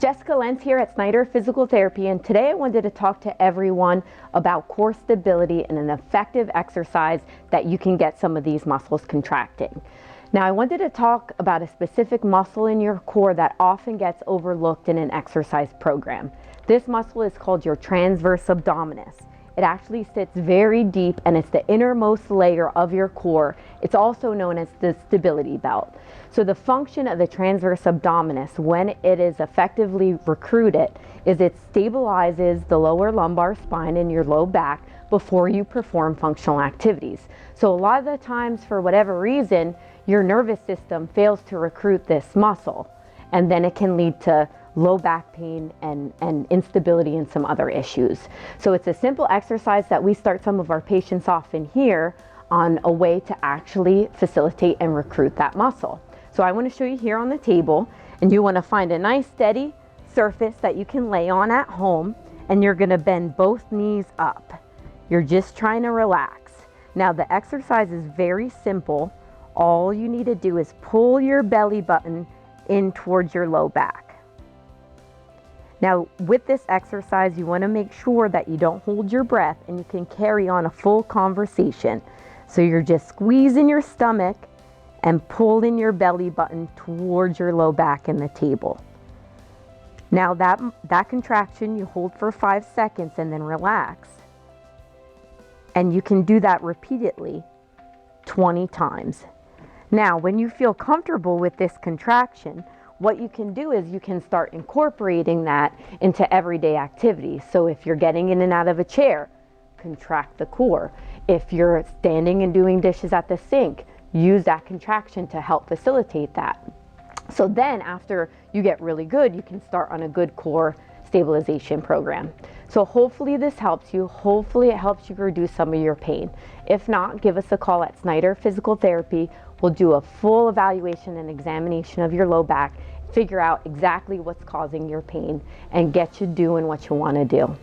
Jessica Lenz here at Snyder Physical Therapy, and today I wanted to talk to everyone about core stability and an effective exercise that you can get some of these muscles contracting. Now, I wanted to talk about a specific muscle in your core that often gets overlooked in an exercise program. This muscle is called your transverse abdominis. It actually sits very deep and it's the innermost layer of your core. It's also known as the stability belt. So the function of the transverse abdominis, when it is effectively recruited, is it stabilizes the lower lumbar spine and your low back before you perform functional activities. So a lot of the times, for whatever reason, your nervous system fails to recruit this muscle, and then it can lead to low back pain and instability and some other issues. So it's a simple exercise that we start some of our patients off in here on a way to actually facilitate and recruit that muscle. So I want to show you here on the table, and you want to find a nice steady surface that you can lay on at home, and you're going to bend both knees up. You're just trying to relax. Now the exercise is very simple. All you need to do is pull your belly button in towards your low back. Now with this exercise, you want to make sure that you don't hold your breath and you can carry on a full conversation. So you're just squeezing your stomach and pulling your belly button towards your low back and the table. Now that contraction you hold for 5 seconds and then relax. And you can do that repeatedly 20 times. Now, when you feel comfortable with this contraction, what you can do is you can start incorporating that into everyday activities. So if you're getting in and out of a chair, contract the core. If you're standing and doing dishes at the sink, use that contraction to help facilitate that. So then after you get really good, you can start on a good core stabilization program. So hopefully this helps you. Hopefully it helps you reduce some of your pain. If not, give us a call at Snyder Physical Therapy. We'll do a full evaluation and examination of your low back, figure out exactly what's causing your pain, and get you doing what you want to do.